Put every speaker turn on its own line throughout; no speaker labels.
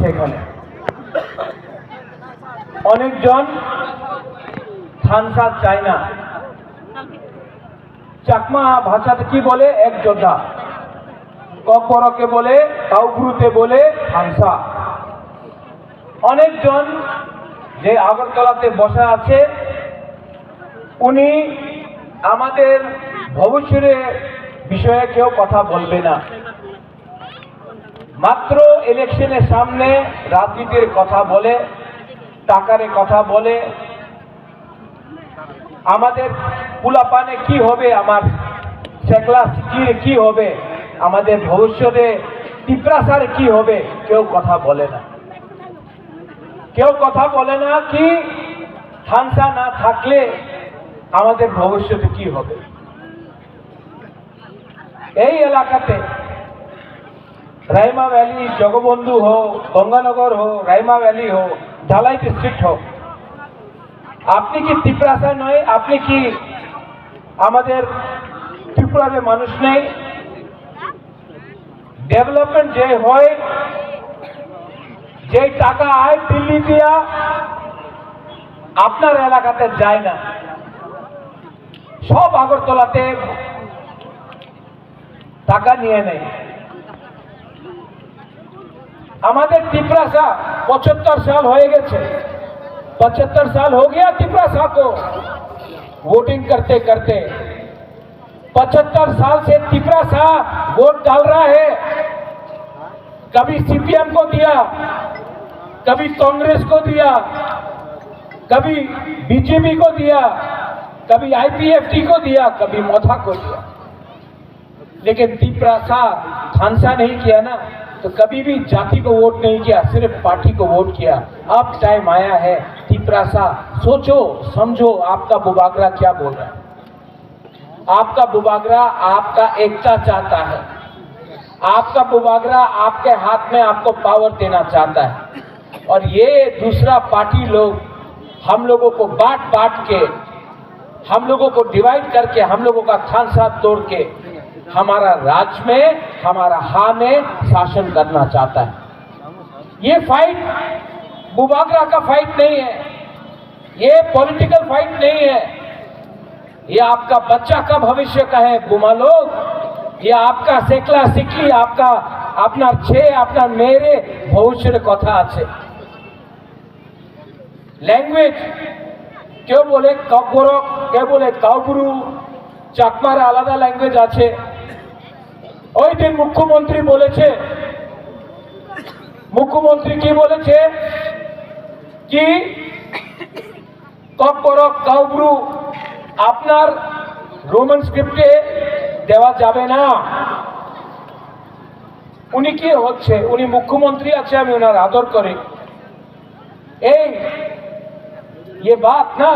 হচ্ছে এখানে। অনেকজন থানসা চায় না। চাকমা ভাষাতে কি বলে? এক যোদ্ধা। ককবরকে বলে, কাউগুরুতে বলে থানসা। অনেকজন যে আগরতলাতে বসা আছে, উনি আমাদের ভবিষ্যতের বিষয়ে কেউ কথা বলবে না। মাত্র ইলেকশনের সামনে রাজনীতির কথা বলে, টাকারে কথা বলে, আমাদের পুলাপানে কি হবে, আমার শেখলা কি হবে, আমাদের ভবিষ্যতে তিপ্রাসারে কি হবে, কেউ কথা বলে না। কেউ কথা বলে না কি থানসা না থাকলে আমাদের ভবিষ্যতে কি হবে। এই এলাকাতে রাইমা ভ্যালি, জগবন্ধু হোক, গঙ্গানগর হোক, রাইমা ভ্যালি হোক, ঢালাই ডিস্ট্রিক্ট হোক, আপনি কি তিপ্রাসা নয়? আপনি কি আমাদের ত্রিপুরার মানুষ নেই? ডেভেলপমেন্ট যে হয়, যে টাকা আয় দিল্লি দিয়া আপনার এলাকাতে যায় না, সব আগরতলাতে টাকা নিয়ে নেয়। আমাদের तिपरासा 75 साल हो गए, 75 साल हो गया तिपरासा को वोटिंग करते करते। 75 साल से तिपरासा वोट डाल रहा है। कभी सीपीएम को दिया, कभी कांग्रेस को दिया, कभी बीजेपी को दिया, कभी आईपीएफटी को दिया, कभी मोथा को दिया, लेकिन तिपरासा थानसा नहीं किया ना। तो कभी भी जाति को वोट नहीं किया, सिर्फ पार्टी को वोट किया। अब टाइम आया है तिपरासा, सोचो समझो आपका बुबागरा क्या बोल रहा है। आपका बुबागरा आपका एकता चाहता है। आपका बुबागरा आपके हाथ में आपको पावर देना चाहता है। और ये दूसरा पार्टी लोग हम लोगों को बांट बांट के, हम लोगों को डिवाइड करके, हम लोगों का थानसा तोड़ के हमारा राज्य में, हमारा में शासन करना चाहता है। ये फाइट बुबागरा का फाइट नहीं है, ये पॉलिटिकल फाइट नहीं है, ये आपका बच्चा का भविष्य का है। बुमा लोग, ये आपका सेकला सिकली, आपका अपना छे अपना मेरे भविष्य कथा আছে। लैंग्वेज কেউ বলে ককবরক, কেউ বলে কাউগুরু, চাকমার আলাদা ল্যাঙ্গুয়েজ আছে। ওই দিন মুখ্যমন্ত্রী বলেছে, মুখ্যমন্ত্রী কি বলেছে কি ককবরক কাউগুরু আপনার রোমান স্ক্রিপ্টে দেওয়া যাবে না। উনি কি হচ্ছে? উনি মুখ্যমন্ত্রী আছে, আমি ওনার আদর করি। এই ये बात ना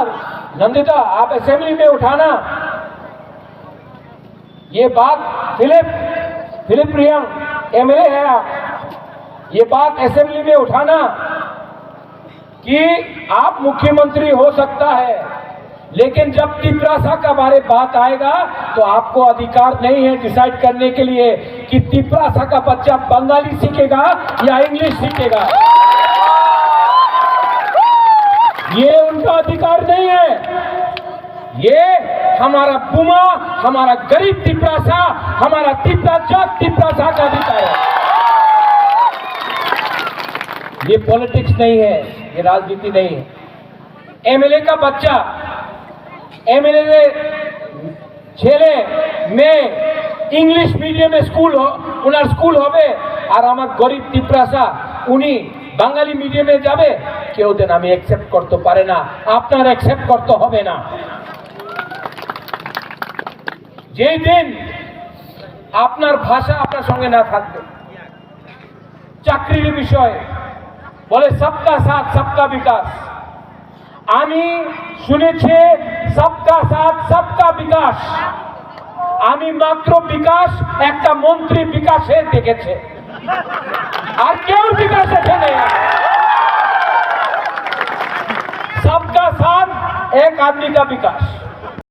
नंदिता आप असेंबली में उठाना, ये बात फिलिप रियांग एमएलए है आप, ये बात असेंबली में उठाना कि आप मुख्यमंत्री हो सकता है, लेकिन जब तिपरासा का बारे बात आएगा तो आपको अधिकार नहीं है डिसाइड करने के लिए कि तिपरासा का बच्चा बंगाली सीखेगा या इंग्लिश सीखेगा। ये उनका अधिकार नहीं है। ये हमारा बुमा, हमारा गरीब तिपरासा, हमारा तिपरासा का अधिकार है। ये पॉलिटिक्स नहीं है, ये राजनीति नहीं है। एमएलए का बच्चा, एमएलए छेले में इंग्लिश मीडियम स्कूल हो, उनार स्कूल होबे, और आमार गरीब तिपरासा उनी বাঙালি মিডিয়ামে যাবে, কেউ দেন আমি অ্যাকসেপ্ট করতে পারে না। আপনার অ্যাকসেপ্ট করতে হবে না। যেই দিন আপনার ভাষা আপনার সঙ্গে না থাকবে, চাকরির বিষয়ে বলে সবকা সাথ সবকা বিকাশ, আমি শুনেছি সবকা সাথ সবকা বিকাশ, আমি মাত্র বিকাশ একটা মন্ত্রী বিকাশে দেখেছে, আর কেউ বিকাশ এখানে। सबका साथ एक आदमी का विकास।